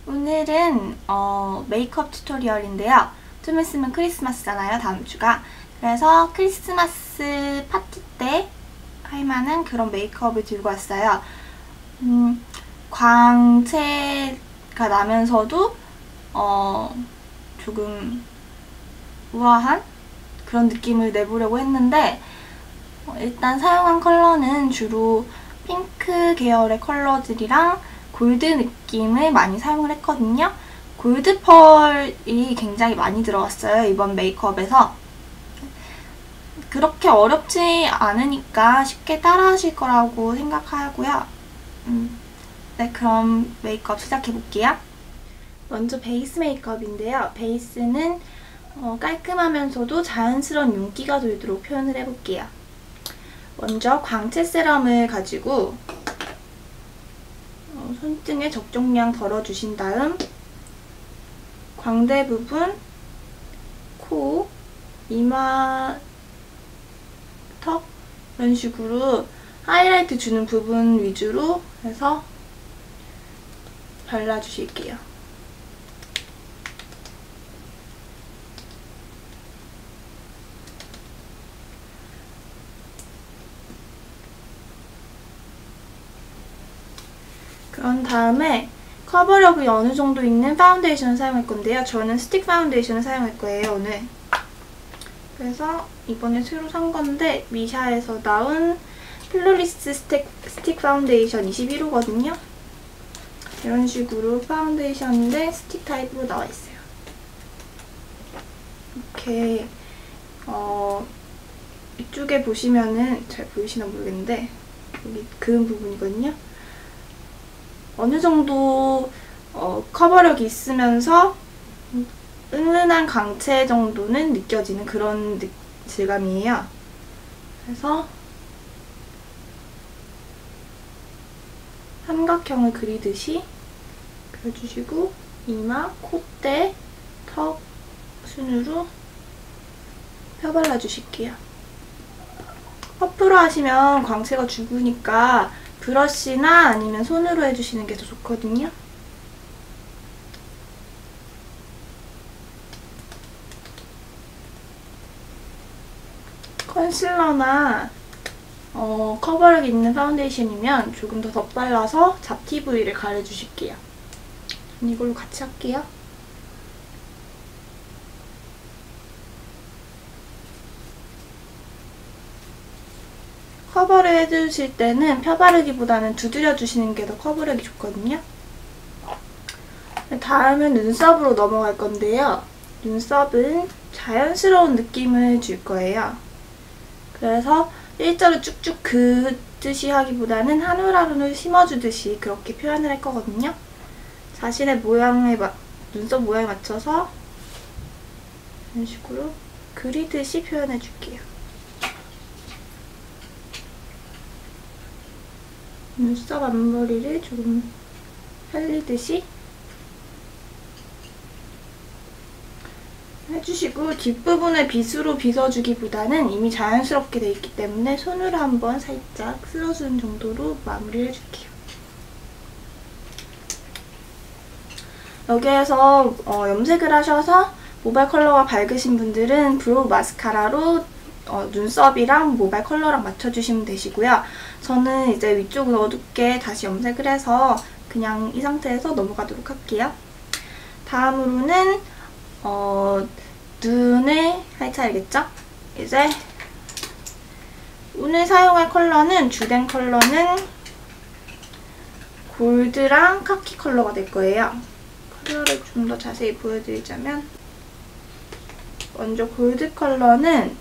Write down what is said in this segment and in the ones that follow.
오늘은 메이크업 튜토리얼인데요. 좀 있으면 크리스마스잖아요, 다음 주가. 그래서 크리스마스 파티 때 할 만한 그런 메이크업을 들고 왔어요. 광채가 나면서도 조금 우아한 그런 느낌을 내보려고 했는데 일단 사용한 컬러는 주로 핑크 계열의 컬러들이랑 골드 느낌을 많이 사용을 했거든요. 골드 펄이 굉장히 많이 들어갔어요, 이번 메이크업에서. 그렇게 어렵지 않으니까 쉽게 따라하실 거라고 생각하고요. 네, 그럼 메이크업 시작해볼게요. 먼저 베이스 메이크업인데요. 베이스는 깔끔하면서도 자연스러운 윤기가 돌도록 표현을 해볼게요. 먼저 광채 세럼을 가지고 손등에 적정량 덜어주신 다음 광대 부분, 코, 이마, 턱 이런 식으로 하이라이트 주는 부분 위주로 해서 발라주실게요. 그런 다음에 커버력이 어느 정도 있는 파운데이션을 사용할 건데요. 저는 스틱 파운데이션을 사용할 거예요, 오늘. 그래서 이번에 새로 산 건데 미샤에서 나온 플로리스 스틱 파운데이션 21호거든요. 이런 식으로 파운데이션인데 스틱 타입으로 나와 있어요. 이렇게 이쪽에 보시면은 잘 보이시나 모르겠는데 여기 그은 부분이거든요. 어느 정도 커버력이 있으면서 은은한 광채 정도는 느껴지는 그런 질감이에요. 그래서 삼각형을 그리듯이 그려주시고 이마, 콧대, 턱 순으로 펴발라주실게요. 퍼프로 하시면 광채가 죽으니까 브러쉬나 아니면 손으로 해주시는 게 더 좋거든요. 컨실러나 커버력 있는 파운데이션이면 조금 더 덧발라서 잡티 부위를 가려주실게요. 이걸로 같이 할게요. 커버를 해주실 때는 펴바르기보다는 두드려주시는 게 더 커버력이 좋거든요. 다음은 눈썹으로 넘어갈 건데요. 눈썹은 자연스러운 느낌을 줄 거예요. 그래서 일자로 쭉쭉 그듯이 하기보다는 한 올 한 올 심어주듯이 그렇게 표현을 할 거거든요. 자신의 눈썹 모양에 맞춰서 이런 식으로 그리듯이 표현해줄게요. 눈썹 앞머리를 조금 살리듯이 해주시고 뒷부분을 빗으로 빗어주기보다는 이미 자연스럽게 돼 있기 때문에 손으로 한번 살짝 쓸어주는 정도로 마무리를 해줄게요. 여기에서 염색을 하셔서 모발 컬러가 밝으신 분들은 브로우 마스카라로 눈썹이랑 모발 컬러랑 맞춰주시면 되시고요. 저는 이제 위쪽은 어둡게 다시 염색을 해서 그냥 이 상태에서 넘어가도록 할게요. 다음으로는 눈을 하이차야겠죠? 이제 오늘 사용할 컬러는 주된 컬러는 골드랑 카키 컬러가 될 거예요. 컬러를 좀 더 자세히 보여드리자면 먼저 골드 컬러는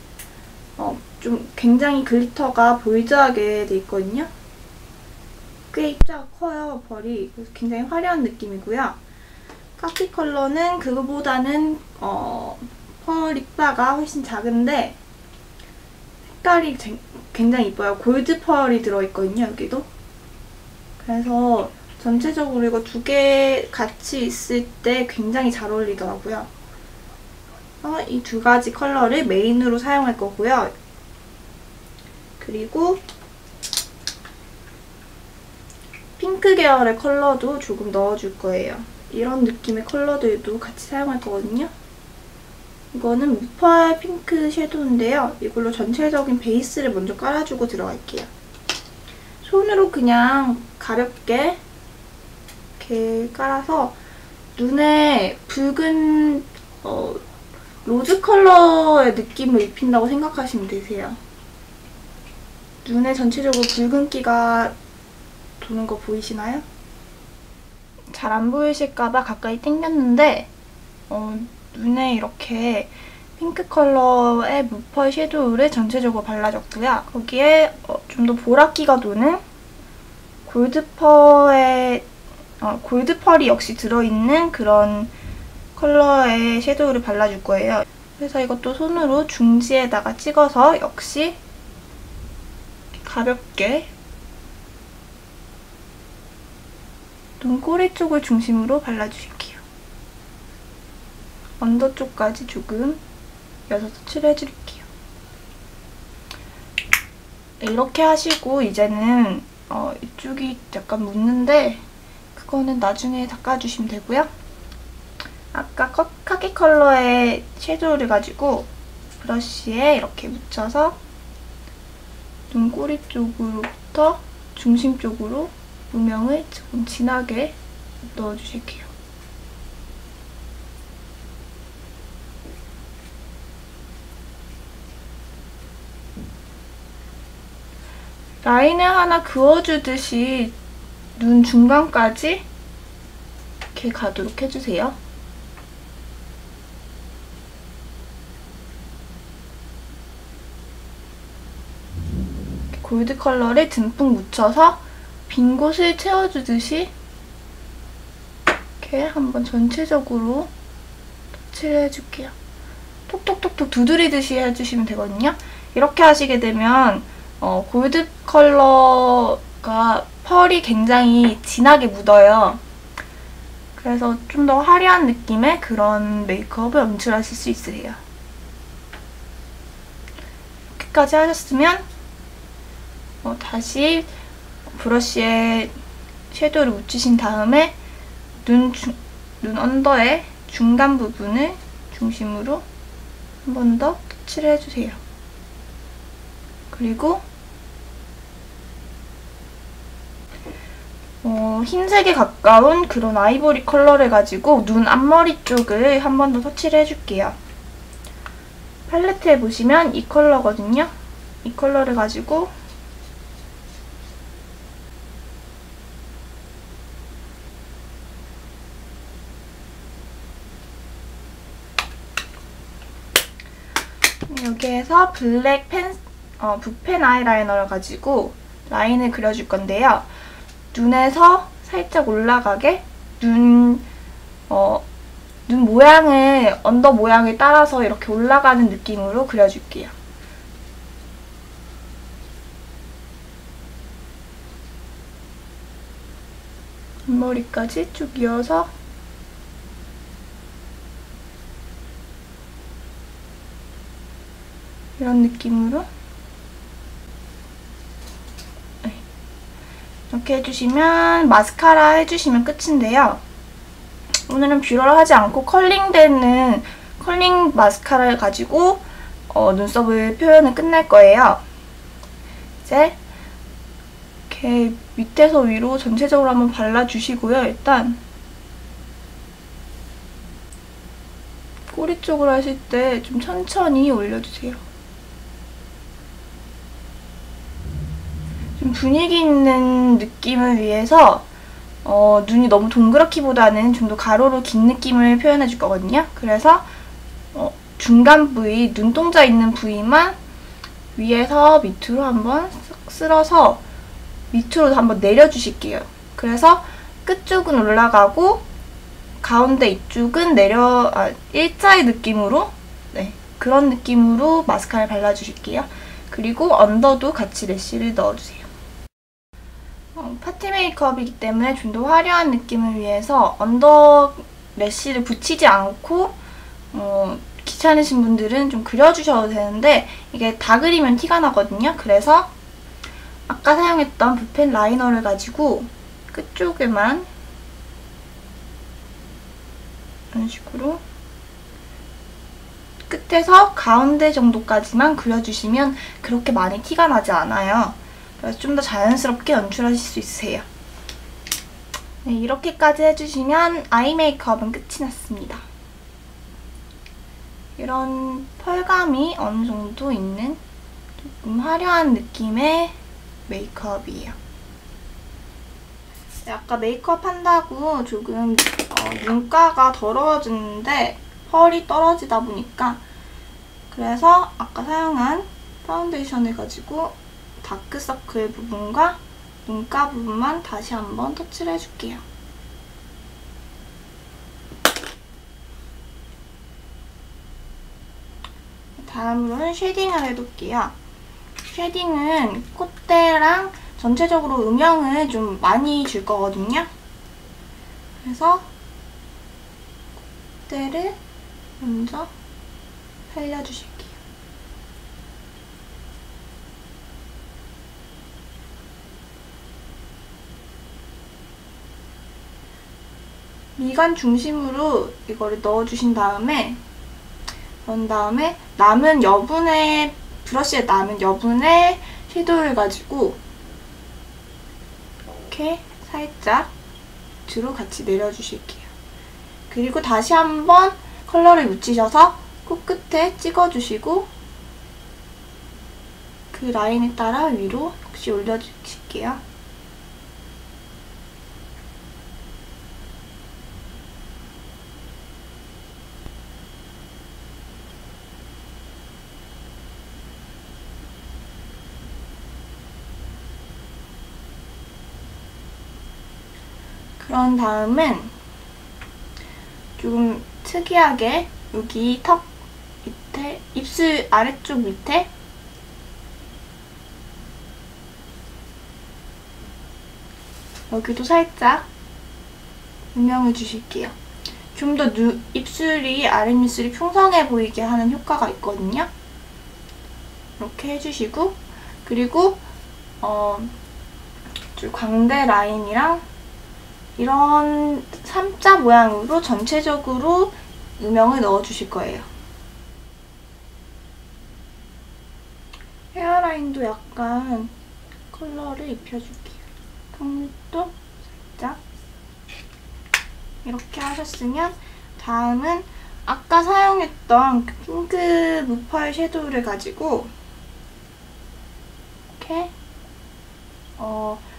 좀 굉장히 글리터가 보이드하게 돼 있거든요. 꽤 입자가 커요, 펄이. 그래서 굉장히 화려한 느낌이고요. 카키 컬러는 그거보다는 펄 입자가 훨씬 작은데 색깔이 굉장히 이뻐요. 골드 펄이 들어있거든요, 여기도. 그래서 전체적으로 이거 두 개 같이 있을 때 굉장히 잘 어울리더라고요. 이 두 가지 컬러를 메인으로 사용할 거고요. 그리고 핑크 계열의 컬러도 조금 넣어줄 거예요. 이런 느낌의 컬러들도 같이 사용할 거거든요. 이거는 무펄 핑크 섀도우인데요. 이걸로 전체적인 베이스를 먼저 깔아주고 들어갈게요. 손으로 그냥 가볍게 이렇게 깔아서 눈에 붉은 로즈 컬러의 느낌을 입힌다고 생각하시면 되세요. 눈에 전체적으로 붉은기가 도는 거 보이시나요? 잘 안 보이실까봐 가까이 당겼는데 눈에 이렇게 핑크 컬러의 무펄 섀도우를 전체적으로 발라줬고요. 거기에 좀 더 보랏기가 도는 골드펄이 역시 들어있는 그런 컬러의 섀도우를 발라줄 거예요. 그래서 이것도 손으로 중지에다가 찍어서 역시 가볍게 눈꼬리 쪽을 중심으로 발라주실게요. 언더 쪽까지 조금 이어서 터치를 해줄게요. 네, 이렇게 하시고 이제는 이쪽이 약간 묻는데 그거는 나중에 닦아주시면 되고요. 아까 카키 컬러의 섀도우를 가지고 브러쉬에 이렇게 묻혀서 눈꼬리 쪽으로부터 중심 쪽으로 무명을 조금 진하게 넣어주실게요. 라인을 하나 그어주듯이 눈 중간까지 이렇게 가도록 해주세요. 골드 컬러를 듬뿍 묻혀서 빈 곳을 채워주듯이 이렇게 한번 전체적으로 터치를 해줄게요. 톡톡톡톡 두드리듯이 해주시면 되거든요. 이렇게 하시게 되면 골드 컬러가 펄이 굉장히 진하게 묻어요. 그래서 좀 더 화려한 느낌의 그런 메이크업을 연출하실 수 있으세요. 이렇게까지 하셨으면 다시 브러쉬에 섀도우를 묻히신 다음에 눈 언더의 중간 부분을 중심으로 한 번 더 터치를 해주세요. 그리고 흰색에 가까운 그런 아이보리 컬러를 가지고 눈 앞머리 쪽을 한 번 더 터치를 해줄게요. 팔레트에 보시면 이 컬러거든요. 이 컬러를 가지고 여기에서 블랙 붓펜 아이라이너를 가지고 라인을 그려줄 건데요. 눈에서 살짝 올라가게 눈 모양을, 언더 모양을 따라서 이렇게 올라가는 느낌으로 그려줄게요. 앞머리까지 쭉 이어서 이런 느낌으로 이렇게 해주시면 마스카라 해주시면 끝인데요. 오늘은 뷰러를 하지 않고 컬링 마스카라를 가지고 눈썹을 표현을 끝낼 거예요. 이제 이렇게 밑에서 위로 전체적으로 한번 발라주시고요. 일단 꼬리 쪽으로 하실 때 좀 천천히 올려주세요. 좀 분위기 있는 느낌을 위해서 눈이 너무 동그랗기보다는 좀 더 가로로 긴 느낌을 표현해줄 거거든요. 그래서 중간 부위, 눈동자 있는 부위만 위에서 밑으로 한번 쓱 쓸어서 밑으로 한번 내려주실게요. 그래서 끝쪽은 올라가고 가운데 이쪽은 일자의 느낌으로, 그런 느낌으로 마스카라를 발라주실게요. 그리고 언더도 같이 래쉬를 넣어주세요. 파티 메이크업이기 때문에 좀 더 화려한 느낌을 위해서 언더 래쉬를 붙이지 않고 귀찮으신 분들은 좀 그려주셔도 되는데 이게 다 그리면 티가 나거든요. 그래서 아까 사용했던 붓펜 라이너를 가지고 끝쪽에만 이런 식으로 끝에서 가운데 정도까지만 그려주시면 그렇게 많이 티가 나지 않아요. 그래서 좀 더 자연스럽게 연출하실 수 있으세요. 네, 이렇게까지 해주시면 아이 메이크업은 끝이 났습니다. 이런 펄감이 어느 정도 있는 조금 화려한 느낌의 메이크업이에요. 네, 아까 메이크업 한다고 조금 눈가가 더러워졌는데 펄이 떨어지다 보니까 그래서 아까 사용한 파운데이션을 가지고 다크서클 부분과 눈가 부분만 다시 한번 터치를 해줄게요. 다음으로는 쉐딩을 해볼게요. 쉐딩은 콧대랑 전체적으로 음영을 좀 많이 줄 거거든요. 그래서 콧대를 먼저 살려주실게요. 미간 중심으로 이거를 넣어주신 다음에 그런 다음에 남은 여분의 브러쉬에 남은 여분의 섀도우를 가지고 이렇게 살짝 밑으로 같이 내려주실게요. 그리고 다시 한번 컬러를 묻히셔서 코끝에 찍어주시고 그 라인에 따라 위로 역시 올려주실게요. 그런 다음은 조금 특이하게 여기 턱 밑에, 입술 아래쪽 밑에 여기도 살짝 음영을 주실게요. 좀 더 입술이 아랫입술이 풍성해 보이게 하는 효과가 있거든요. 이렇게 해주시고 그리고 좀 광대 라인이랑 이런 3자 모양으로 전체적으로 음영을 넣어주실 거예요. 헤어라인도 약간 컬러를 입혀줄게요. 턱 밑도 살짝 이렇게 하셨으면 다음은 아까 사용했던 핑크 무펄 섀도우를 가지고 이렇게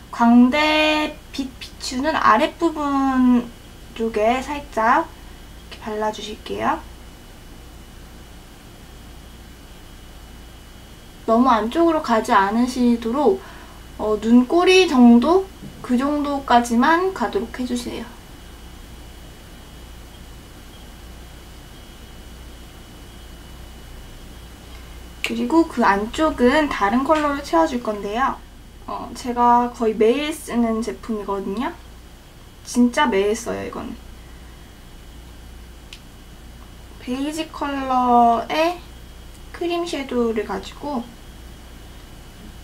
광대 빛 비추는 아랫부분 쪽에 살짝 이렇게 발라주실게요. 너무 안쪽으로 가지 않으시도록 눈꼬리 정도? 그 정도까지만 가도록 해주세요. 그리고 그 안쪽은 다른 컬러로 채워줄 건데요. 제가 거의 매일 쓰는 제품이거든요. 진짜 매일 써요, 이거는. 베이지 컬러의 크림 섀도우를 가지고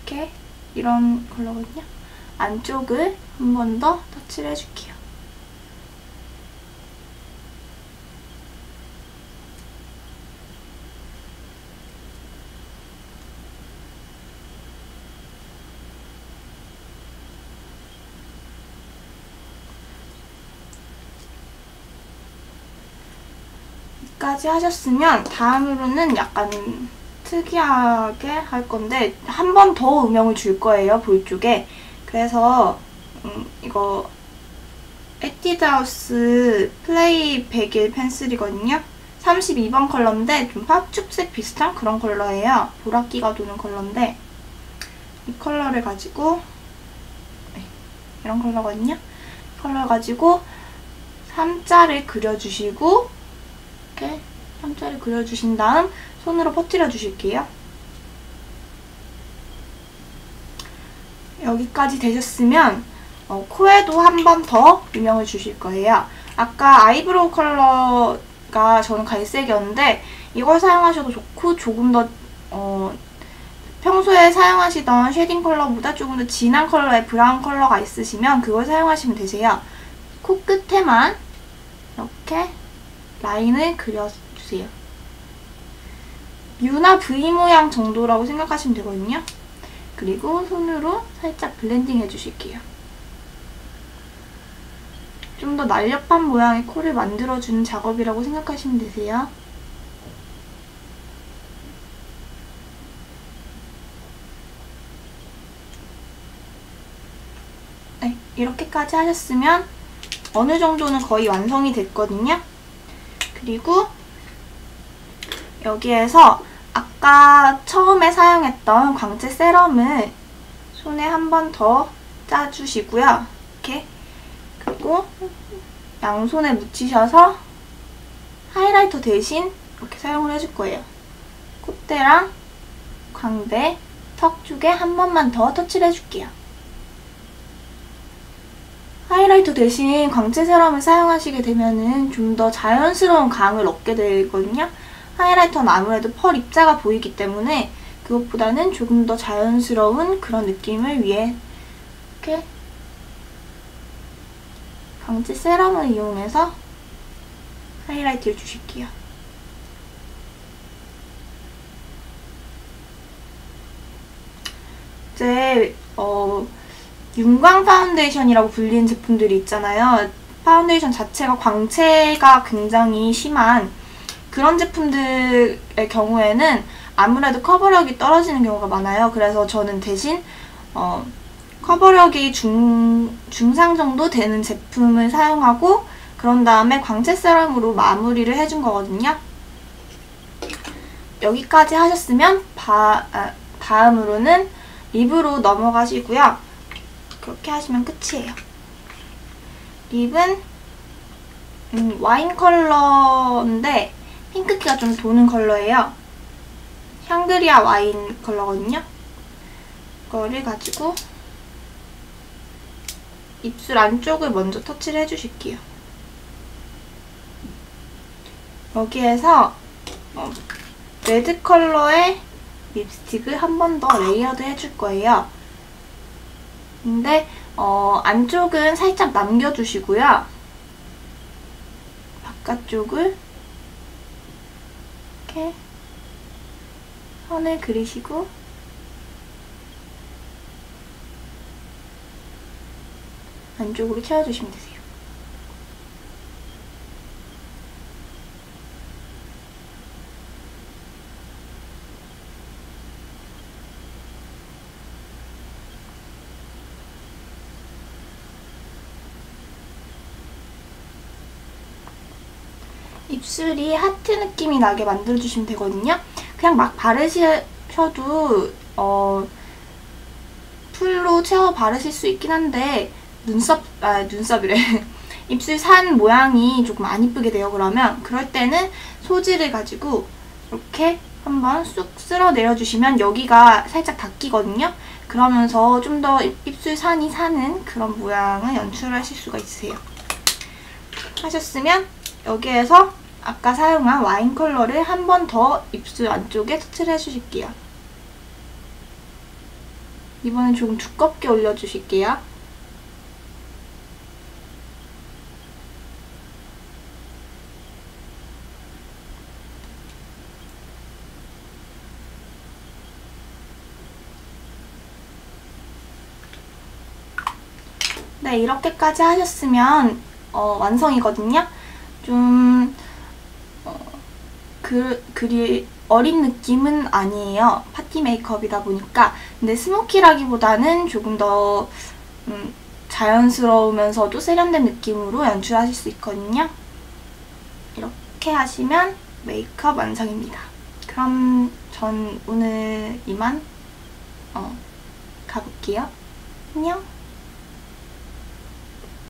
이렇게 이런 컬러거든요. 안쪽을 한 번 더 터치를 해줄게요. 까지 하셨으면 다음으로는 약간 특이하게 할 건데 한 번 더 음영을 줄 거예요, 볼 쪽에. 그래서 이거 에뛰드하우스 플레이 101 펜슬이거든요. 32번 컬러인데 좀 팥죽색 비슷한 그런 컬러예요. 보랏기가 도는 컬러인데 이 컬러를 가지고 이런 컬러거든요. 이 컬러 가지고 3자를 그려주시고 이렇게 3자를 그려주신 다음 손으로 퍼뜨려 주실게요. 여기까지 되셨으면 코에도 한 번 더 음영을 주실 거예요. 아까 아이브로우 컬러가 저는 갈색이었는데 이걸 사용하셔도 좋고 조금 더 평소에 사용하시던 쉐딩 컬러보다 조금 더 진한 컬러의 브라운 컬러가 있으시면 그걸 사용하시면 되세요. 코끝에만 이렇게 라인을 그려주세요. U나 V 모양 정도라고 생각하시면 되거든요. 그리고 손으로 살짝 블렌딩 해주실게요. 좀 더 날렵한 모양의 코를 만들어주는 작업이라고 생각하시면 되세요. 네, 이렇게까지 하셨으면 어느 정도는 거의 완성이 됐거든요. 그리고 여기에서 아까 처음에 사용했던 광채 세럼을 손에 한 번 더 짜주시고요. 이렇게. 그리고 양손에 묻히셔서 하이라이터 대신 이렇게 사용을 해줄 거예요. 콧대랑 광대, 턱 쪽에 한 번만 더 터치를 해줄게요. 하이라이터 대신 광채 세럼을 사용하시게 되면은 좀 더 자연스러운 광을 얻게 되거든요. 하이라이터는 아무래도 펄 입자가 보이기 때문에 그것보다는 조금 더 자연스러운 그런 느낌을 위해 이렇게 광채 세럼을 이용해서 하이라이트를 주실게요. 이제 윤광 파운데이션이라고 불리는 제품들이 있잖아요. 파운데이션 자체가 광채가 굉장히 심한 그런 제품들의 경우에는 아무래도 커버력이 떨어지는 경우가 많아요. 그래서 저는 대신 커버력이 중상 정도 되는 제품을 사용하고 그런 다음에 광채 세럼으로 마무리를 해준 거거든요. 여기까지 하셨으면 다음으로는 립으로 넘어가시고요. 그렇게 하시면 끝이에요. 립은 와인 컬러인데 핑크기가 좀 도는 컬러예요. 샹그리아 와인 컬러거든요. 이거를 가지고 입술 안쪽을 먼저 터치를 해주실게요. 여기에서 레드 컬러의 립스틱을 한 번 더 레이어드 해줄 거예요. 근데 안쪽은 살짝 남겨주시고요. 바깥쪽을 이렇게 선을 그리시고 안쪽으로 채워주시면 되세요. 입술이 하트 느낌이 나게 만들어주시면 되거든요. 그냥 막 바르셔도 풀로 채워 바르실 수 있긴 한데 눈썹이래. 입술 산 모양이 조금 안 이쁘게 돼요. 그럴 때는 소지를 가지고 이렇게 한번 쑥 쓸어 내려주시면 여기가 살짝 닦이거든요. 그러면서 좀 더 입술 산이 사는 그런 모양을 연출하실 수가 있으세요. 하셨으면 여기에서 아까 사용한 와인 컬러를 한 번 더 입술 안쪽에 터치를 해주실게요. 이번엔 조금 두껍게 올려주실게요. 네, 이렇게까지 하셨으면 완성이거든요. 좀 그리 어린 느낌은 아니에요. 파티 메이크업이다 보니까. 근데 스모키라기보다는 조금 더 자연스러우면서도 세련된 느낌으로 연출하실 수 있거든요. 이렇게 하시면 메이크업 완성입니다. 그럼 전 오늘 이만 가볼게요. 안녕.